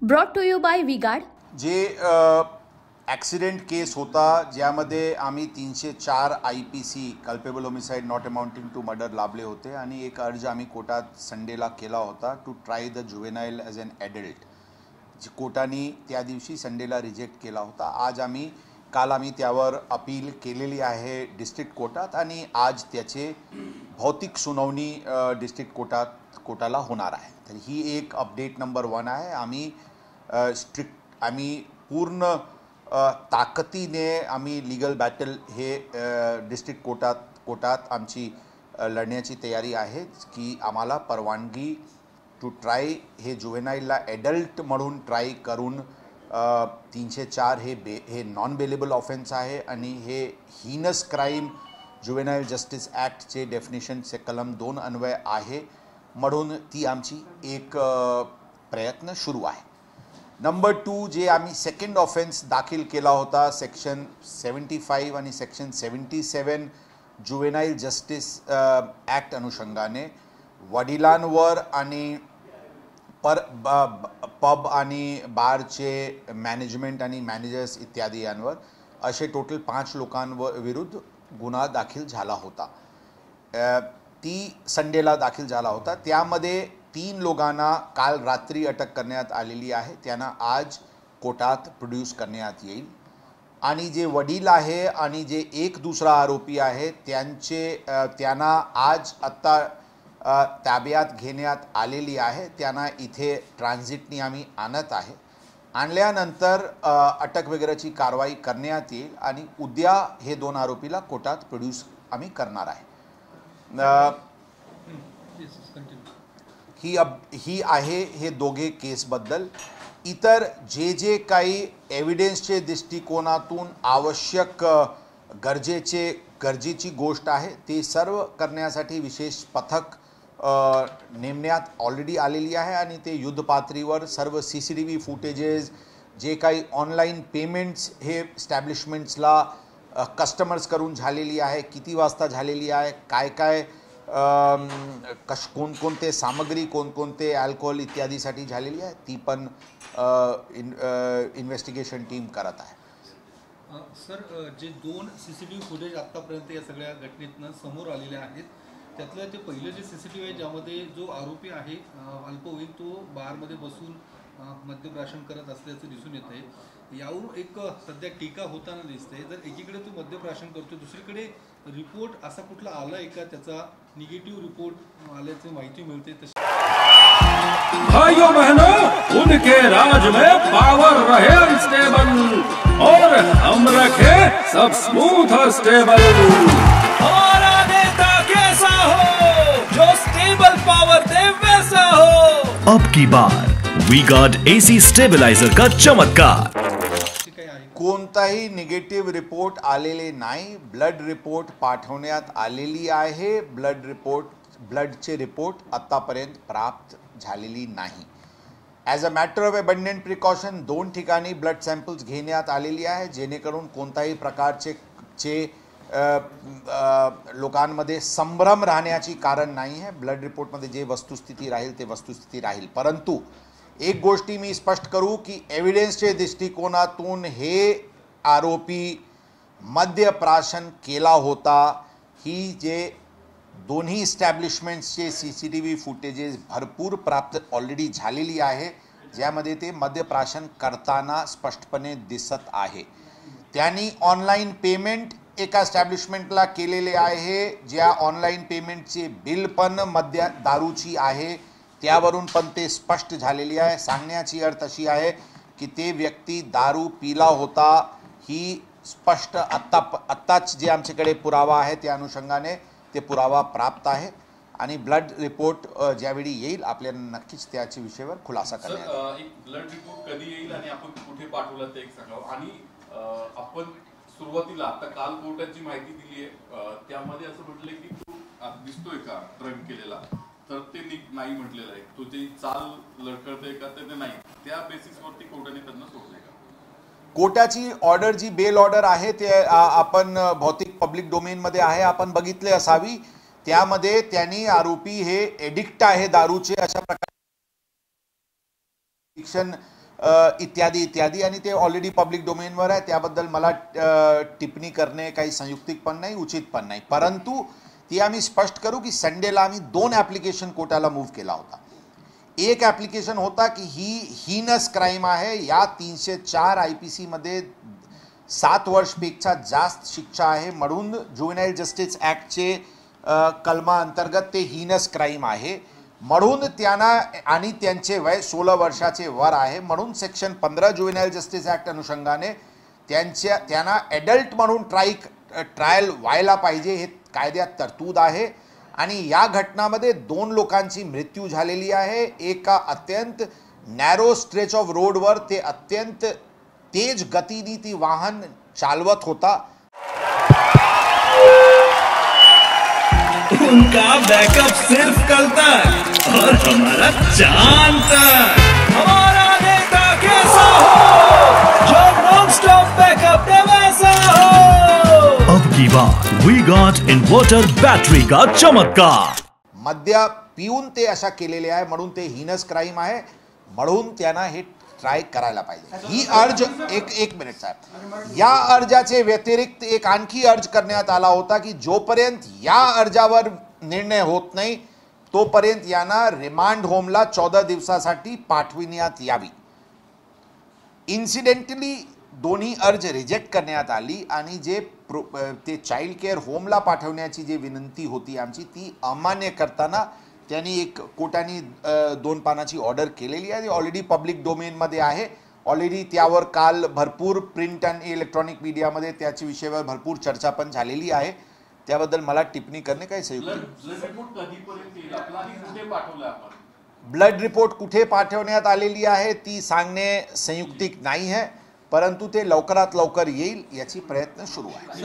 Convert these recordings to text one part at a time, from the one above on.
Brought to you by V-Guard. जे accident case होता ज्यामध्ये आम्ही 304 IPC culpable homicide not amounting to murder लाभले होते आणि एक अर्ज आम्ही कोर्टात संडेला केला होता to try the juvenile as an adult, जी कोर्टाने त्या दिवशी संडेला रिजेक्ट केला होता। काल आम्ही त्यावर अपील केलेली आहे डिस्ट्रिक्ट कोर्टात आणि आज त्याचे भौतिक सुनावणी डिस्ट्रिक्ट कोर्टाला होणार आहे। तर ही एक अपडेट नंबर 1 आहे। आम्ही पूर्ण ताकदीने आम्ही लीगल बॅटल हे डिस्ट्रिक्ट कोर्टात आमची लढण्याची तयारी आहे की आम्हाला परवानगी टू ट्राय हे जुवेनाइलला ॲडल्ट म्हणून ट्राय करून 304 हे नॉन बेलेबल ऑफेन्स आहे आणि हे हीनस क्राईम जुवेनाइल जस्टिस ॲक्टचे डेफिनेशनचे कलम 2 अन्वय आहे, म्हणून ती आमची एक प्रयत्न सुरू आहे। नंबर 2 जे आम्ही सेकंड ऑफेन्स दाखल केला होता सेक्शन 75 आणि सेक्शन 77 जुवेनाइल जस्टिस ॲक्ट अनुषंगाने वडिलांवर आणि पब आणि बारचे मॅनेजमेंट आणि मॅनेजर्स इत्यादी यांवर असे टोटल 5 लोकांविरुद्ध गुन्हा दाखल झाला होता। ती संडेला दाखल झाला होता। त्यामध्ये 3 लोकांना काल रात्री अटक करण्यात आलेली आहे, त्यांना आज कोर्टात प्रोड्यूस करण्यात येईल आणि जे वडील आहे आणि जे एक दुसरा आरोपी आहे त्यांना आज आत्ता ताब्यात घेण्यात आलेली आहे। त्यांना इथे ट्रान्झिटनी आम्ही आणत आहे। आणल्यानंतर अटक वगैरेची कारवाई करण्यात येईल आणि उद्या हे 2 आरोपीला कोर्टात प्रोड्यूस आम्ही करणार आहे। ही आहे हे दोघे केसबद्दल। इतर जे काही एव्हिडन्सचे दृष्टिकोनातून आवश्यक गरजेची गोष्ट आहे ते सर्व करण्यासाठी विशेष पथक नेमण्यात ऑलरेडी आलेली आहे आणि ते युद्धपातळीवर सर्व CCTV फुटेजेस, जे काही ऑनलाईन पेमेंट्स हे स्टॅब्लिशमेंट्सला कस्टमर्स करून झालेली आहे, किती वाजता झालेली आहे, काय कोणकोणते सामग्री कोणकोणते अल्कोहोल इत्यादीसाठी झालेली आहे, ती पण इन्व्हेस्टिगेशन टीम करत आहे। सर, जे 2 CCTV फुटेज आत्तापर्यंत या सगळ्या घटनेतनं समोर आलेले आहेत, त्यातलं ते पहिलं जे CCTV आहे ज्यामध्ये जो आरोपी आहे अल्पवयीन तो बारमध्ये बसून मद्यप्राशन करत असल्याचं दिसून येत आहे। यावरून एक सध्या टीका होताना दिसते। जर एकीकडे तो मद्यप्राशन करतो, दुसरीकडे रिपोर्ट असा कुठला आला आहे का त्याचा निगेटिव्ह रिपोर्ट आल्याची माहिती मिळते? भाइयों बहनों, उनके राज में पावर रहे अनस्टेबल और हम रखे सब स्मूथ और स्टेबल। हमारा नेता कैसा हो जो स्टेबल पावर दे वैसा हो। अब की बार वी-गार्ड AC स्टेबलाइजर का चमत्कार। कोणताही निगेटिव्ह रिपोर्ट आलेले नाही। ब्लड रिपोर्ट पाठवण्यात आलेली आहे। ब्लडचे रिपोर्ट आतापर्यंत प्राप्त झालेली नाही। As a matter of abundant precaution 2 ठिकाणी ब्लड सॅम्पल्स घेण्यात आलेली आहे, जेणेकरून कोणताही प्रकारचे लोकांमध्ये संभ्रम राहण्याची कारण नाही आहे। ब्लड रिपोर्टमध्ये जे वस्तुस्थिती राहील ते वस्तुस्थिती राहील। परंतु एक गोष्टी मी स्पष्ट करू की एव्हिडन्सचे दृष्टिकोनातून हे आरोपी मद्यप्राशन केला होता। ही जे दोन्ही इस्टॅब्लिशमेंट्सचे CCTV फुटेजेस भरपूर प्राप्त ऑलरेडी झालेली आहे, ज्यामध्ये ते मद्यप्राशन करताना स्पष्टपणे दिसत आहे। त्यांनी ऑनलाईन पेमेंट एका इस्टॅब्लिशमेंटला केलेले आहे, ज्या ऑनलाईन पेमेंटचे बिल पण दारूची आहे, त्यावरून पण ते स्पष्ट झालेली आहे। सांगण्याची अर्थ अशी आहे की ते व्यक्ती दारू पिला होता, ही स्पष्ट आत्ताच जे आमच्याकडे पुरावा आहे त्या अनुषंगाने ते पुरावा प्राप्त आहे आणि ब्लड रिपोर्ट ज्यावेळी येईल आपल्याला नक्कीच त्याच्या विषयावर खुलासा करण्यात येईल। एक ब्लड रिपोर्ट कधी येईल आणि आपण कुठे पाठवलं ते एक सांगावं। आणि आपण सुरुवातीला आता काल कोर्टाची माहिती दिली आहे, त्यामध्ये असं म्हटलंय की तो दिसतोय का ड्रग केलेला, तर ते नाही म्हटलेलं आहे। तो जे चाल लढकळतंय का ते नाही, त्या बेसिसवरती कोर्टाने त्यांना सोडलंय का? कोर्टाची ऑर्डर जी बेल ऑर्डर आहे ते आपण भौतिक पब्लिक डोमेनमध्ये आहे, आपण बघितले असावी। त्यामध्ये त्यांनी आरोपी हे एडिक्ट आहे दारूचे अशा प्रकारे इत्यादी इत्यादी, आणि ते ऑलरेडी पब्लिक डोमेनवर आहे. त्याबद्दल मला टिप्पणी करणे काही संयुक्तिक पण नाही, उचित पण नाही. परंतु ती आम्ही स्पष्ट करू की संडेला आम्ही 2 ॲप्लिकेशन कोर्टाला मूव्ह केला होता. एक ॲप्लिकेशन होता की ही हीनस क्राईम आहे, या 304 IPC मध्ये 7 वर्षपेक्षा जास्त शिक्षा आहे, म्हणून ज्युव्हेनाईल जस्टिस ॲक्टचे कलमा अंतर्गत ते हीनस क्राईम आहे, म्हणून त्यांना, आणि त्यांचे वय 16 वर्षाचे वर आहे, म्हणून सेक्शन 15 ज्युव्हेनाईल जस्टिस ॲक्ट अनुषंगाने त्यांना ॲडल्ट म्हणून ट्रायल व्हायला पाहिजे, हे कायद्यात तरतूद आहे. आणि या घटनामध्ये 2 लोकांची मृत्यू झालेली आहे. एका अत्यंत नॅरो स्ट्रेच ऑफ रोडवर ते अत्यंत तेज गतीने ती वाहन चालवत होता. उनका बैकअप सिर्फ कल तक और हमारा चांद तक। हमारा नेता कैसा हो जो नॉन स्टॉप बैकअप दे वैसा हो। अब की बार वी गॉट इन्वर्टर बैटरी का चमत्कार। मद्य पिऊन ते अशा केलेले आहे, म्हणून ते हीनस क्राईम आहे, म्हणून त्यांना हे ट्राय करायला पाहिजे. ही अर्ज एक मिनिट साहेब, या अर्जाचे व्यतिरिक्त एक आणखी अर्ज करण्यात आला होता की जोपर्यंत या अर्जावर निर्णय होत नाही तोपर्यंत यांना रिमांड होमला 14 दिवसासाठी पाठविण्यात यावी. इन्सिडेंटली दोन्ही अर्ज रिजेक्ट करण्यात आली आणि जे ते चाइल्ड केअर होमला पाठवण्याची जी विनंती होती आमची ती अमान्य करताना त्यांनी एक कोर्टाने 2 पानाची ऑर्डर केलेली आहे. ऑलरेडी पब्लिक डोमेनमध्ये आहे. ऑलरेडी त्यावर काल भरपूर प्रिंट आणि इलेक्ट्रॉनिक मीडियामध्ये त्याच्या विषयावर भरपूर चर्चा पण झालेली आहे. त्याबद्दल मला टिप्पणी करणे काही ब्लड रिपोर्ट कुठे पाठवण्यात आलेली आहे ती सांगणे संयुक्तिक नाही आहे, परंतु ते लवकरात लवकर येईल याची प्रयत्न सुरू आहे.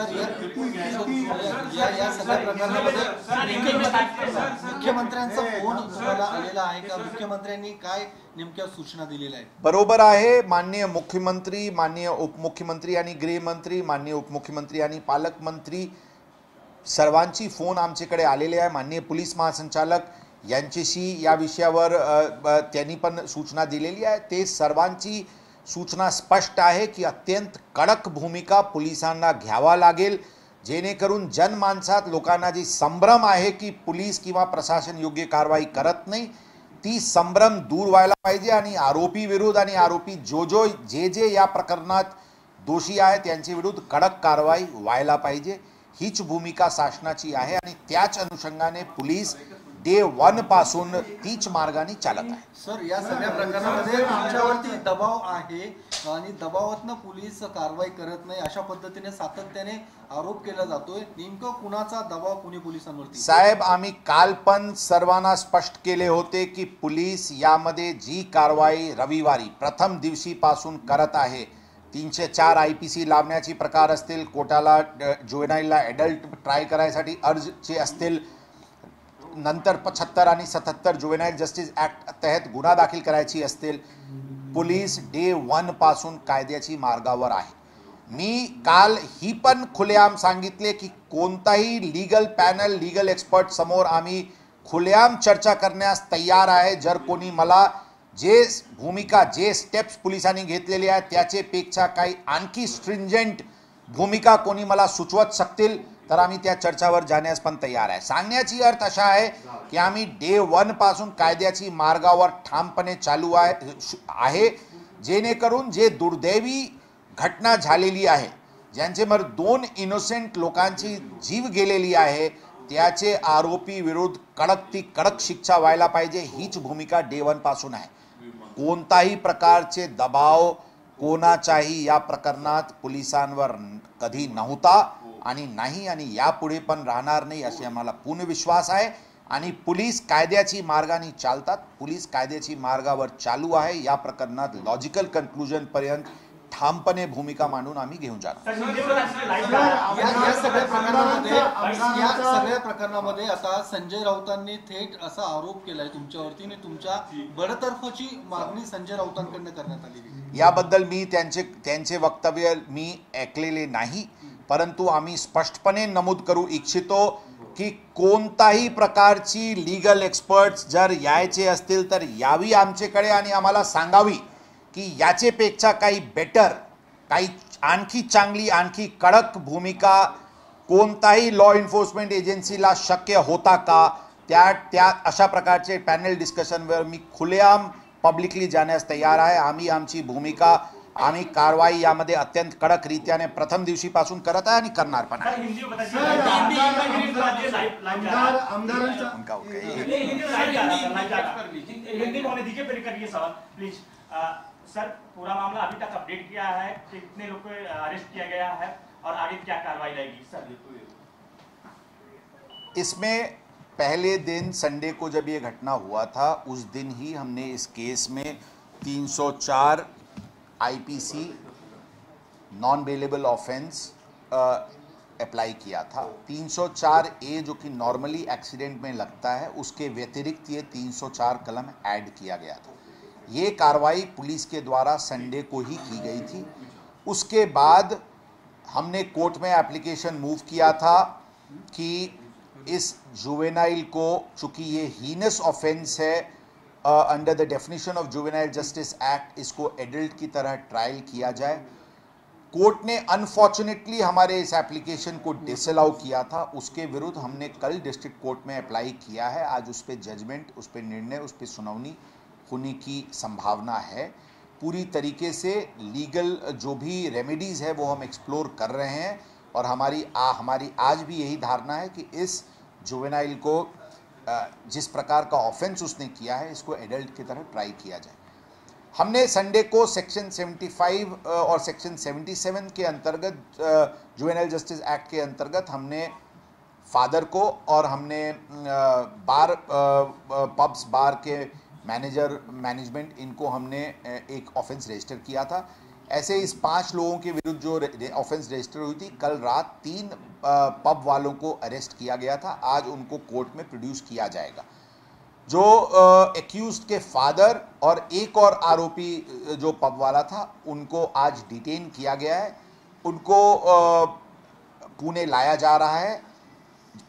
मुख्यमंत्र्यांचा फोन तुम्हाला आलेला आहे का? मुख्यमंत्र्यांनी काय नेमक्या सूचना दिलेल्या आहेत? बरोबर आहे. माननीय मुख्यमंत्री, माननीय उपमुख्यमंत्री आणि गृहमंत्री, माननीय उपमुख्यमंत्री आणि पालकमंत्री सर्वांची फोन आमच्याकडे आलेले आहे. माननीय पोलीस महासंचालक यांच्याशी या विषयावर त्यांनी पण सूचना दिलेली आहे. ते सर्वांची सूचना स्पष्ट आहे की अत्यंत कडक भूमिका पोलिसांना घ्यावा लागेल, जेणेकरून जनमानसात लोकांना जी संभ्रम आहे की पोलीस किंवा प्रशासन योग्य कारवाई करत नाही ती संभ्रम दूर व्हायला पाहिजे आणि आरोपी विरुद्ध आणि आरोपी जे या प्रकरणात दोषी आहे त्यांच्या विरुद्ध कडक कारवाई व्हायला पाहिजे. हीच भूमिका शासनाची आहे आणि त्याच अनुषंगाने पोलीस डे 1 पासून तीच मार्गाने चालत आहे. सर, या सगळ्या प्रकरणामध्ये तुमच्यावरती दबाव आहे आणि दबावातनं पोलीस कारवाई करत नाही अशा पद्धतीने सातत्याने आरोप केला जातोय. नेमकं कुणाचा दबाव कुणी पोलिसांवरती? साहेब, आम्ही काल पण सर्वांना स्पष्ट केले होते की पोलीस यामध्ये जी कारवाई रविवारी प्रथम दिवशीपासून करत आहे, 304 IPC लावण्याची प्रकार असतील, कोर्टाला ज्युव्हेनाईलला ॲडल्ट ट्राय करायसाठी अर्जचे असतील, नंतर 75 आणि 77 ज्युव्हेनाईल जस्टिस ॲक्ट तहत गुन्हा दाखल करायची असतील, पोलीस डे 1 पासून कायद्याची मार्गावर आहे. मी काल ही पण खुलेआम सांगितले की कोणताही लीगल पॅनल, लीगल एक्सपर्ट समोर आम्ही खुलेआम चर्चा करण्यास तयार आहे. जर कोणी मला जे भूमिका, जे स्टेप्स पोलिसांनी घेतलेले आहेत त्याचेपेक्षा काही आणखी स्ट्रिंजंट भूमिका कोणी मला सुचवत शकतील तर आम्ही त्या चर्चावर जाण्यास पण तयार आहे. सांगण्याची अर्थ असा आहे की आम्ही डे 1 पासून कायद्याची मार्गावर ठामपणे चालू आहे, जेणेकरून जे दुर्दैवी घटना झालेली आहे, ज्यांच्यावर 2 इनोसेंट लोकांची जीव गेलेली आहे, त्याचे आरोपी विरुद्ध कडक शिक्षा व्हायला पाहिजे. हीच भूमिका डे 1 पासून आहे. कोणताही प्रकारचे दबाव कोणाचाही या प्रकरणात पोलिसांवर कधी नव्हता आणि नाही आणि यापुढे पण राहणार नाही असे आम्हाला पूर्ण विश्वास आहे. आणि पोलीस कायद्याची मार्गाने चालतात, पोलीस कायद्याची मार्गावर चालू आहे. या प्रकरणात लॉजिकल कन्क्लुजन पर्यंत ठामपणे भूमिका मांडून आम्ही घेऊन जाणार. या सगळ्या प्रकरणामध्ये आता संजय राऊतांनी थेट असा आरोप केलाय तुमच्यावरती आणि तुमच्या बडतर्फची मागणी संजय राऊतांकडून करण्यात आली. याबद्दल मी त्यांचे वक्तव्य मी ऐकलेले नाही, परंतु आम्ही स्पष्टपणे नमूद करू इच्छितो की कोणताही प्रकारची लीगल एक्सपर्ट्स जर यायचे असतील तर यावी आमच्याकडे आणि आम्हाला सांगावी की याचेपेक्षा काही बेटर, काही आणखी चांगली, आणखी कडक भूमिका कोणताही लॉ एन्फोर्समेंट एजन्सीला शक्य होता का, त्या अशा प्रकारचे पॅनल डिस्कशनवर मी खुलेआम पब्लिकली जाण्यास तयार आहे. आम्ही आमची भूमिका, आम्ही कारवाई यामध्ये अत्यंत कडक रीत्याने प्रथम दिवशीपासून करत आहे आणि करणार पण आहे. सर, पूरा मामला अभी तक अपडेट किया है, कितने लोग को अरेस्ट किया गया है और आगे क्या कार्रवाई रहेगी सर? इसमें पहले दिन संडे को जब ये घटना हुआ था, उस दिन ही हमने इस केस में 304 IPC non bailable offence apply किया था. 304 ए जो कि नॉर्मली एक्सीडेंट में लगता है, उसके व्यतिरिक्त ये 304 कलम ऐड किया गया था. ये कार्रवाई पुलिस के द्वारा संडे को ही की गई थी. उसके बाद हमने कोर्ट में एप्लीकेशन मूव किया था कि इस जुवेनाइल को, चूंकि ये हीनस ऑफेंस है under the definition of juvenile justice act, इसको एडल्ट की तरह ट्रायल किया जाए. कोर्ट ने अनफॉर्चुनेटली हमारे इस एप्लीकेशन को डिसअलाउ किया था. उसके विरुद्ध हमने कल डिस्ट्रिक्ट कोर्ट में अप्लाई किया है. आज उस पर जजमेंट, उस पर निर्णय, उस पर सुनवाई होने की संभावना है. पूरी तरीके से लीगल जो भी रेमेडीज़ है वो हम एक्सप्लोर कर रहे हैं और हमारी आज भी यही धारणा है कि इस जुवेनाइल को जिस प्रकार का ऑफेंस उसने किया है, इसको एडल्ट की तरह ट्राई किया जाए. हमने संडे को सेक्शन 75 और सेक्शन 77 के अंतर्गत, जुवेनाइल जस्टिस एक्ट के अंतर्गत, हमने फादर को और हमने पब्स बार के मैनेजमेंट, इनको हमने एक ऑफेंस रजिस्टर किया था. ऐसे इस 5 लोगों के विरुद्ध जो ऑफेंस रजिस्टर हुई थी, कल रात 3 पब वालों को अरेस्ट किया गया था. आज उनको कोर्ट में प्रोड्यूस किया जाएगा. जो एक्यूज्ड के फादर और एक और आरोपी जो पब वाला था, उनको आज डिटेन किया गया है. उनको पुणे लाया जा रहा है.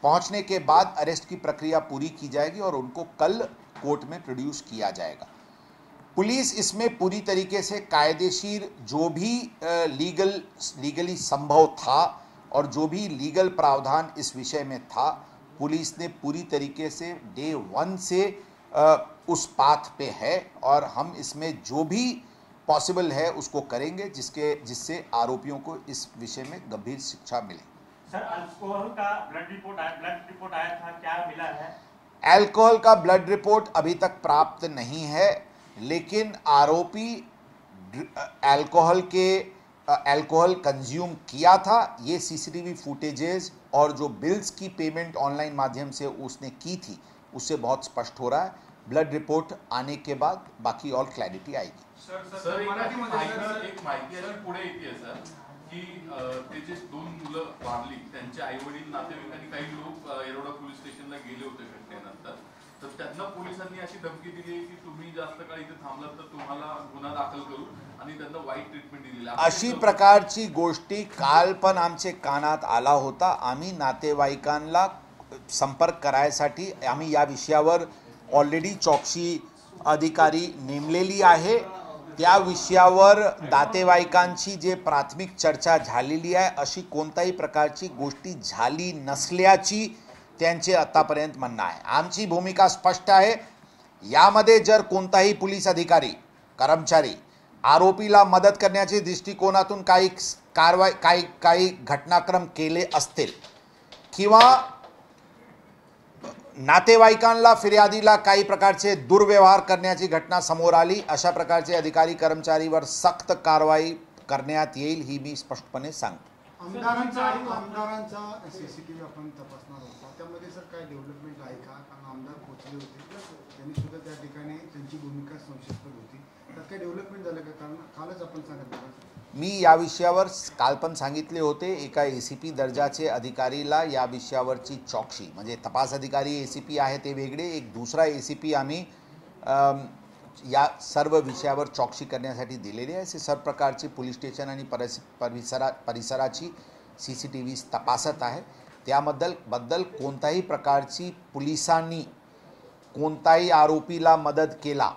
पहुंचने के बाद अरेस्ट की प्रक्रिया पूरी की जाएगी और उनको कल कोर्ट में प्रोड्यूस किया जाएगा. पुलिस इसमें पूरी तरीके से कायदेशीर जो भी लीगली संभव था और जो भी लीगल प्रावधान इस विषय में था, पुलिस ने पूरी तरीके से डे 1 से उस पाथ पे है और हम इसमें जो भी पॉसिबल है उसको करेंगे जिससे आरोपियों को इस विषय में गंभीर शिक्षा मिले. सर, अल्कोहल का ब्लड रिपोर्ट आया था, क्या मिला है? अल्कोहल का ब्लड रिपोर्ट अभी तक प्राप्त नहीं है, लेकिन आरोपी अल्कोहल कंज्यूम किया था. ये सीसीटीवी फुटेजेस और जो बिल्स की पेमेंट ऑनलाइन माध्यम से उसने की थी, उससे बहुत स्पष्ट हो रहा है. ब्लड रिपोर्ट आने के बाद बाकी और क्लॅरिटी आएगी. सर, एक माहिती अशी पुढे येते सर की ते जे 2 मुलं वारली, त्यांचे आई वडील, नातेवाईकांनी, काही लोक येरवडा पोलीस स्टेशनला गेले होते घटनेनंतर. तर त्यांना पोलिसांनी अशी धमकी दिली की तुम्ही जास्त काळ इथे थांबलात तर तुम्हाला गुन्हा दाखल करू आणि त्यांना वाईट ट्रीटमेंट दिलेली. अशी प्रकारची गोष्टी काल पण आमचे कानात आला होता. आम्ही नातेवाईकांना संपर्क करायसाठी आम्ही या विषयावर ऑलरेडी चौकशी अधिकारी नेमलेली आहे. त्या विषयावर नातेवाईकांची जे प्राथमिक चर्चा झालेली आहे, अशी कोणत्याही प्रकारची गोष्टी झाली नसल्याची त्यांचे आतापर्यंत म्हणणं आहे. आमची भूमिका स्पष्ट आहे. यामध्ये जर कोणताही पोलीस अधिकारी, कर्मचारी आरोपीला मदत करण्याच्या दृष्टिकोनातून काही घटनाक्रम केले असतील किंवा नातेवाईकांना, फिर्यादीला काही प्रकारचे दुर्व्यवहार करण्याची घटना समोर आली, अशा प्रकारचे अधिकारी कर्मचारीवर सक्त कारवाई करण्यात येईल, ही मी स्पष्टपणे सांगतो. आमदारांचा सीसीटीव्ही आपण तपासणार होता, त्यामध्ये सर काय डेव्हलपमेंट आहे का? कारण आमदार पोहोचले होते, त्यांनी सुद्धा त्या ठिकाणी त्यांची भूमिका संशयास्पद होती. तर काय डेव्हलपमेंट झालं का? कारण कालच आपण सांगितलं. मी या विषयावर काल पण सांगितले होते. एका एसीपी दर्जाचे अधिकारीला या विषयावरची चौकशी, म्हणजे तपास अधिकारी एसीपी आहे ते वेगळे, एक दुसरा एसीपी आम्ही या सर्व विषयावर चौकशी करण्यासाठी दिलेली आहे. असे सर्व प्रकारचे पोलीस स्टेशन आणि परिसराची सीसीटीव्ही तपासत आहे. त्याबद्दल कोणत्याही प्रकारची पोलिसांनी कोणताही आरोपीला मदत केला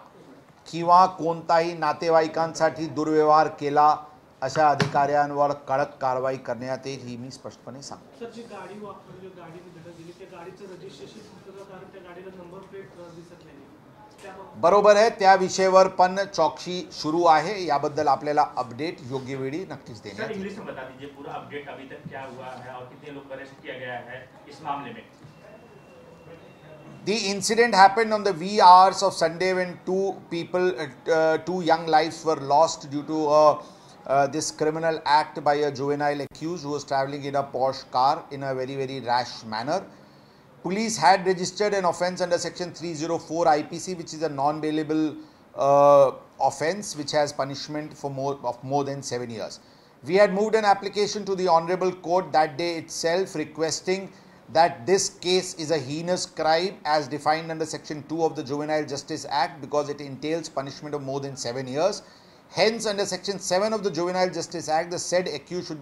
किंवा कोणताही नातेवाईकांसाठी दुर्व्यवहार केला अशा अधिकाऱ्यांवर कडक कारवाई करण्यात येईल ही मी स्पष्टपणे सांगतो. सर, जी गाडी वापरली, गाडीने धडक दिली, त्या गाडीचं रजिस्ट्रेशन होतं, कारण त्या गाडीला नंबर प्लेट दिसत नाही. बरोबर आहे, त्या विषयावर पण चौकशी सुरू आहे. याबद्दल आपल्याला अपडेट योग्य वेळी नक्कीच देण्यात येईल. इंग्लिश में बता दीजिए पूरा अपडेट अभी तक क्या हुआ है और कितने लोग को अरेस्ट किया गया है इस मामले में. The incident happened on the wee hours of Sunday when two young lives were lost due to this criminal act by a juvenile accused who was traveling in a Porsche car in a very rash manner. Police had registered an offence under section 304 IPC, which is a non-bailable offence which has punishment for more than 7 years. We had moved an application to the Honourable Court that day itself requesting that this case is a heinous crime as defined under section 2 of the Juvenile Justice Act because it entails punishment of more than 7 years. Hence, under section 7 of the Juvenile Justice Act, the said accused should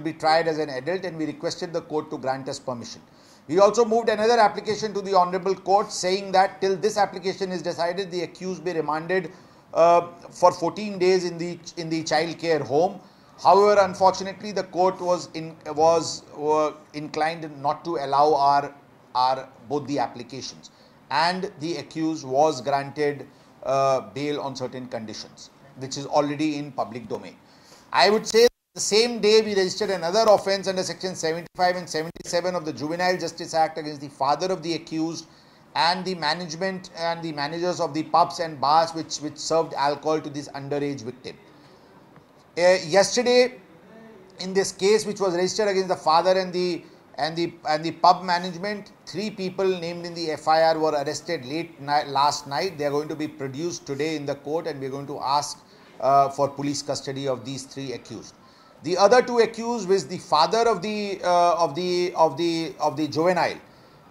be tried as an adult, and we requested the court to grant us permission. We also moved another application to the Honourable Court saying that till this application is decided, the accused be remanded for 14 days in the child care home. However, unfortunately, the court was inclined not to allow our both the applications, and the accused was granted bail on certain conditions, which is already in public domain. I would say the same day we registered another offence under section 75 and 77 of the Juvenile Justice Act against the father of the accused and the management and the managers of the pubs and bars which served alcohol to this underage victim. Yesterday, in this case which was registered against the father and the pub management, 3 people named in the FIR were arrested last night. They are going to be produced today in the court, and we are going to ask for police custody of these 3 accused. The other 2 accused, with the father of the juvenile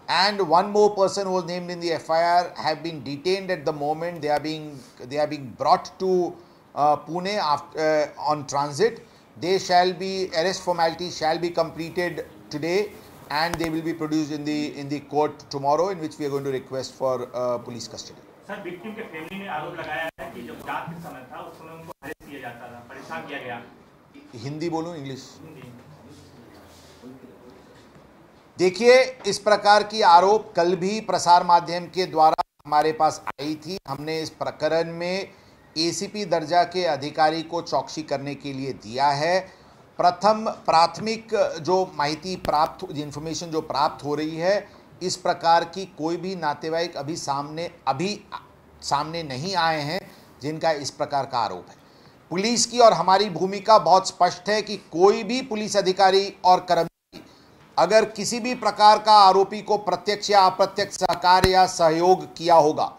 and one more person who was named in the FIR, have been detained at the moment. They are being brought to Pune on transit. They shall be arrest formalities shall be completed today, and they will be produced in the court tomorrow, in which we are going to request for police custody. Sir, victim K family ने आरोप लगाया है कि जब जांच के समय था उस समय उनको अरेस्ट किया जाता था, परेशान किया गया. हिंदी बोलूं इंग्लिश? देखिए, इस प्रकार की आरोप कल भी प्रसार माध्यम के द्वारा हमारे पास आई थी. हमने इस प्रकरण में एसीपी दर्जा के अधिकारी को चौकसी करने के लिए दिया है. प्राथमिक जो माहिती इन्फॉर्मेशन जो प्राप्त हो रही है, इस प्रकार की कोई भी नातेवाईक अभी सामने नहीं आए हैं जिनका इस प्रकार का आरोप है. पुलिस की और हमारी भूमिका बहुत स्पष्ट है कि कोई भी पुलिस अधिकारी और कर्मचारी अगर किसी भी प्रकार का आरोपी को प्रत्यक्ष या अप्रत्यक्ष सहकार या सहयोग किया होगा,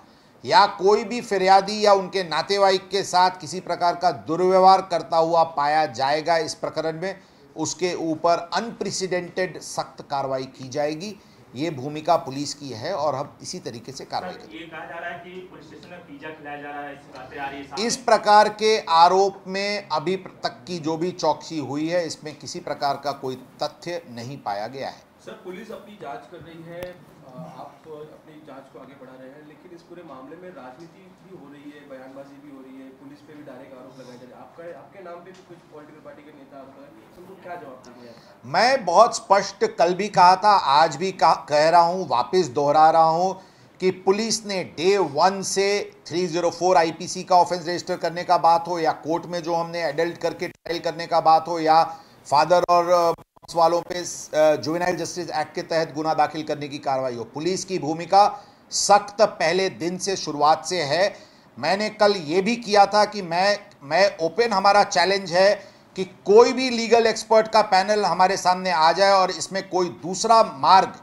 या कोई भी फिरियादी या उनके नातेवाईक के साथ किसी प्रकार का दुर्व्यवहार करता हुआ पाया जाएगा इस प्रकरण में, उसके ऊपर अनप्रेसिडेंटेड सख्त कार्रवाई की जाएगी. ये भूमिका पुलिस की है और हम इसी तरीके से कार्रवाई करेंगे. ये कहा जा रहा है कि पुलिस स्टेशन में पिज्जा खिलाया जा रहा है, ऐसी बातें आ रही है. इस प्रकार के आरोप में अभी तक की जो भी चौकसी हुई है, इसमें किसी प्रकार का कोई तथ्य नहीं पाया गया है. सर, पुलिस अपनी जांच कर रही है, आप अपनी जांच को आगे बढ़ा रहे हैं, लेकिन इस पूरे मामले में राजनीति भी हो रही है, बयानबाजी भी हो रही है, पुलिस पे भी डायरेक्ट आरोप लगाए जा रहे हैं. आपके नाम पे भी कुछ पॉलिटिकल पार्टी के नेता उनको क्या जवाब देंगे? मैं बहुत स्पष्ट कल भी कहा था, आज भी कह रहा हूं, वापस दोहरा रहा हूं कि पुलिस ने डे 1 से 304 IPC का ऑफेंस रजिस्टर करने का बात हो, या कोर्ट में जो हमने एडल्ट करके ट्रायल करने का बात हो, या फादर और वालों पे जुवेनाइल जस्टिस एक्ट के तहत गुना दाखिल करने की कार्रवाई हो, पुलिस की भूमिका सख्त पहले दिन से शुरुआत से है. मैंने कल ये भी किया था कि मैं ओपन, हमारा चैलेंज है कि कोई भी लीगल एक्सपर्ट का पैनल हमारे सामने आ जाए और इसमें कोई दूसरा मार्ग,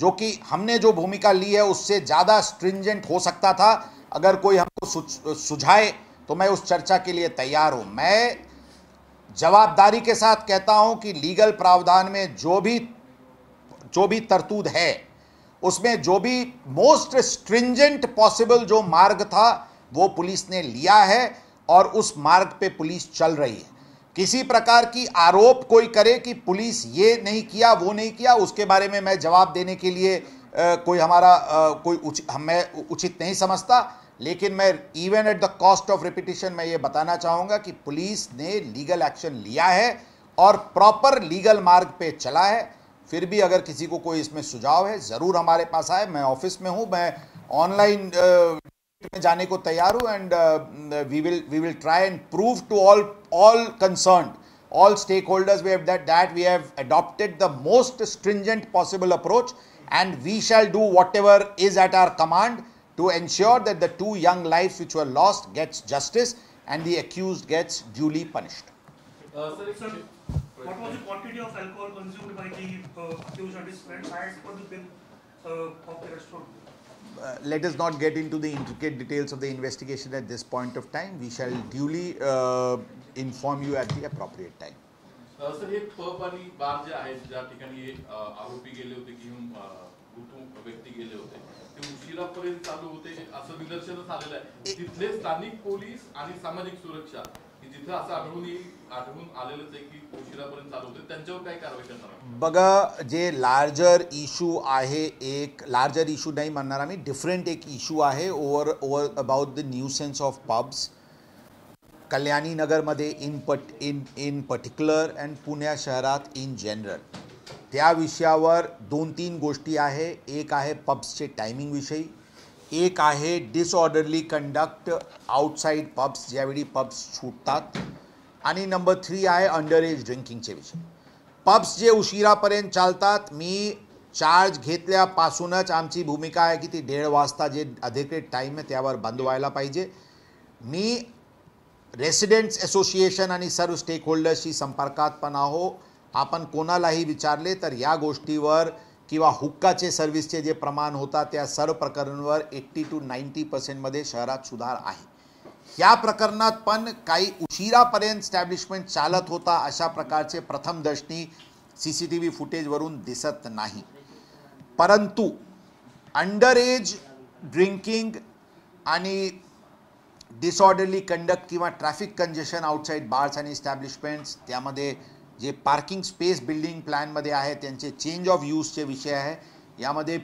जो कि हमने जो भूमिका ली है उससे ज़्यादा स्ट्रिंजेंट हो सकता था, अगर कोई हमको सुझाए तो मैं उस चर्चा के लिए तैयार हूँ. मैं जवाबदारी के साथ कहता हूं कि लीगल प्रावधान में जो भी तरतूद है, उसमें जो भी मोस्ट स्ट्रिंजेंट पॉसिबल जो मार्ग था वो पुलिस ने लिया है और उस मार्ग पे पुलिस चल रही है. किसी प्रकार की आरोप कोई करे कि पुलिस ये नहीं किया वो नहीं किया, उसके बारे में मैं जवाब देने के लिए कोई मैं उचित नहीं समझता. लेकिन मैं even at the cost of repetition मैं ये बताना चाहूँगा कि पुलिस ने लीगल एक्शन लिया है और प्रॉपर लीगल मार्ग पे चला है। फिर भी अगर किसी को कोई इसमें सुझाव है ज़रूर हमारे पास आए। मैं ऑफिस में हूँ, मैं ऑनलाइन में जाने को तैयार हूँ and we will try and prove to all concerned, all stakeholders that we have adopted the most stringent possible approach, and we shall do whatever is at our command to ensure that the 2 young lives which were lost gets justice and the accused gets duly punished. What was the quantity of alcohol consumed by the accused and his friends as per the bill of the restaurant? Let us not get into the intricate details of the investigation at this point of time. We shall duly inform you at the appropriate time. Sir, हे pub आणि बार जे आहेत ज्या ठिकाणी आरोपी गेले होते किंवा व्यक्ती गेले होते ते उशिरापर्यंत चालू होते असं निदर्शनास आलेलं आहे. तिथले स्थानिक पोलीस आणि सामाजिक सुरक्षा जिथे असं आढळून आलेलंच आहे की उशिरापर्यंत चालू होते, त्यांच्यावर काय कारवाई करणार? बघा, जे लार्जर इशू आहे, एक लार्जर इशू नाही म्हणणार आम्ही, डिफरंट एक इशू आहे over about the nuisance of pubs कल्याणी नगरमध्ये इन पर्टिक्युलर अँड पुणे शहरात इन जनरल. त्या विषयावर 2-3 गोष्टी आहे. एक आहे पब्सचे टायमिंग विषयी, एक आहे डिसऑर्डरली कंडक्ट आउटसाइड पब्स ज्यावेळी पब्स छूटतात, आणि नंबर 3 आहे अंडर एज ड्रिंकिंगचे विषय. पब्स जे उशिरापर्यंत चालतात, मी चार्ज घेतल्यापासूनच आमची भूमिका आहे की ती 1:30 वाजता जे अधिकृत टाईम आहे त्यावर बंद व्हायला पाहिजे. मी रेसिडेंट्स असोसिएशन आणि सर्व स्टेक होल्डर्सशी संपर्कात पण आहो. आपण कोणालाही विचारले तर या गोष्टीवर किंवा हुक्काचे सर्व्हिसचे जे प्रमाण होता त्या सर्व प्रकरणांवर 80 to 90% मध्ये शहरात सुधार आहे. या प्रकरणात पण काही उशिरापर्यंत स्टॅब्लिशमेंट चालत होता अशा प्रकारचे प्रथमदर्शनी CCTV फुटेजवरून दिसत नाही. परंतु अंडर एज ड्रिंकिंग आणि डिसऑर्डरली कंडक्ट किंवा ट्रॅफिक कंजेशन आउटसाइड बार्स आणि इस्टॅब्लिशमेंट्स, त्यामध्ये जे पार्किंग स्पेस बिल्डिंग प्लॅनमध्ये आहे त्यांचे चेंज ऑफ यूजचे विषय आहे. यामध्ये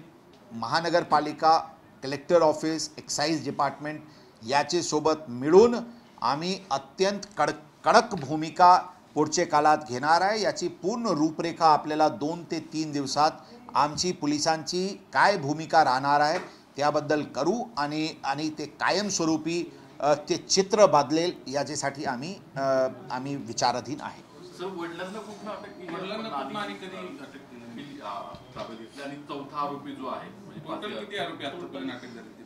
महानगरपालिका, कलेक्टर ऑफिस, एक्साइज डिपार्टमेंट याचे सोबत मिळून आम्ही अत्यंत कडक भूमिका पुढच्या काळात घेणार आहे. याची पूर्ण रूपरेखा आपल्याला 2 ते 3 दिवसात आमची पोलिसांची काय भूमिका राहणार आहे त्याबद्दल करू आणि ते कायमस्वरूपी ते चित्र बदलेल याच्यासाठी आम्ही विचाराधीन आहे. सर, वडिलांना कुठं अटक केली आणि कधी अटक केली आणि चौथा आरोपी जो आहे, टोटल किती आरोपी आतापर्यंत अटक झाले?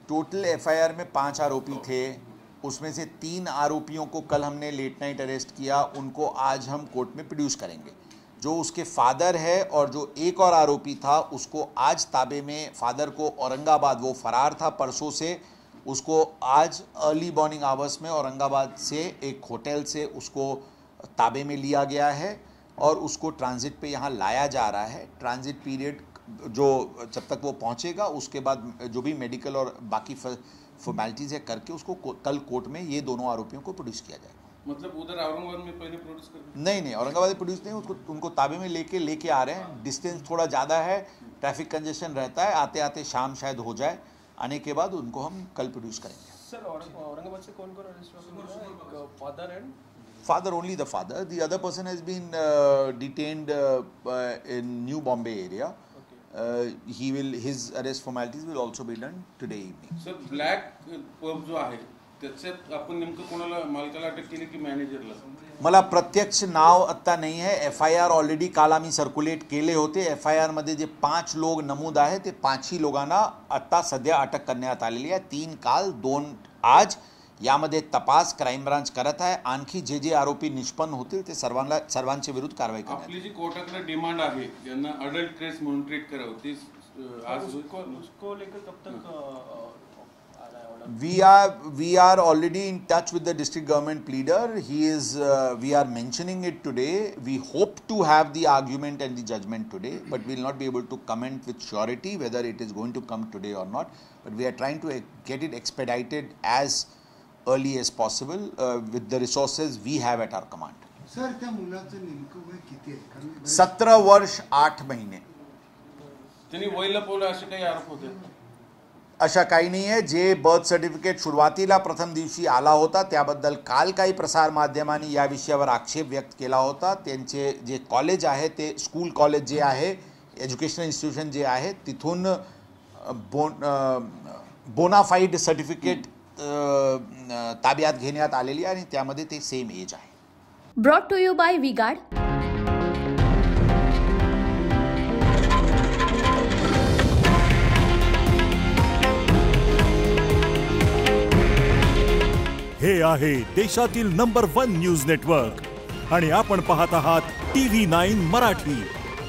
टोटल FIR में 5 आरोपी थे, उसमें से 3 आरोपियों को कल हमने लेट नाइट अरेस्ट किया, उनको आज हम कोर्ट में प्रोड्यूस करेंगे. जो उसके फादर है और जो एक और आरोपी था उसको आज ताबे में, फादर को औरंगाबाद, वो फरार था परसों से, उसको आज अर्ली मॉर्निंग आवर्स में औरंगाबाद से एक होटल से उसको ताबे में लिया गया है और उसको ट्रांजिट पे यहाँ लाया जा रहा है. ट्रांजिट पीरियड जो जब तक वो पहुँचेगा उसके बाद जो भी मेडिकल और बाकी फॉर्मेलिटीज़ है करके उसको कल कोर्ट में ये दोनों आरोपियों को प्रोड्यूस किया जाएगा. मतलब उधर औरंगाबाद में पहले प्रोड्यूस कर? नहीं, औरंगाबाद में प्रोड्यूस नहीं, उसको उनको ताबे में लेके आ रहे हैं. डिस्टेंस थोड़ा ज़्यादा है, ट्रैफिक कंजेशन रहता है, आते आते शाम शायद हो जाए. आने के बाद उनको हम कल प्रोड्यूस करेंगे. सर, औरंगाबाद से कौन अरेस्ट हुआ? Father end Father, only the father. The other person has been detained in New Bombay area. His arrest formalities will also be done today evening. Sir, black pub जो आहे त्याच्यात आपण नेमकं कोणाला, मालकाला अटक केली की मॅनेजरला? मला प्रत्यक्ष नाव आत्ता नाही आहे. FIR ऑलरेडी काल आम्ही सर्क्युलेट केले होते. FIR मध्ये जे 5 लोक नमूद आहे ते 5ही लोकांना आत्ता सध्या अटक करण्यात आलेली आहे. 3 काल, 2 आज. यामध्ये तपास क्राईम ब्रांच करत आहे. आणखी जे आरोपी निष्पन्न होतील ते सर्वांच्या विरुद्ध कारवाई करण्यात. आपली जी कोर्टाकडे डिमांड आहे ज्यांना अडल्ट केस म्हणून ट्रीट करावं, ती आज उसको लेकर कब तक we are already in touch with the district government pleader. We are mentioning it today. We hope to have the argument and the judgment today, but we will not be able to comment with surety whether it is going to come today or not. But we are trying to get it expedited as early as possible with the resources we have at our command. Sir, त्या मुलाचं नेमकं वय किती आहे? 17 वर्ष 8 महिने. त्यांनी वय लपवलं असे काही आरोप होते? अशा काही नाही आहे. जे बर्थ सर्टिफिकेट सुरुवातीला प्रथम दिवशी आला होता त्याबद्दल काल काही प्रसारमाध्यमांनी या विषयावर आक्षेप व्यक्त केला होता. त्यांचे जे कॉलेज आहे ते स्कूल कॉलेज जे आहे, एज्युकेशनल इन्स्टिट्यूशन जे आहे, तिथून बोनाफाईड सर्टिफिकेट ताब्यात घेण्यात आलेली आहे आणि त्यामध्ये ते सेम एज आहे. Brought to you by V Guard. हे आहे देशातील नंबर 1 न्यूज नेटवर्क आणि आपण पाहत आहात TV9 मराठी.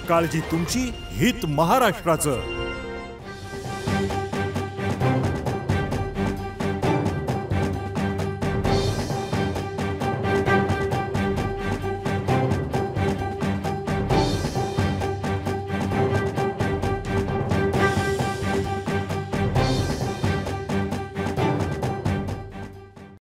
काळजी तुमची, हित महाराष्ट्राचं.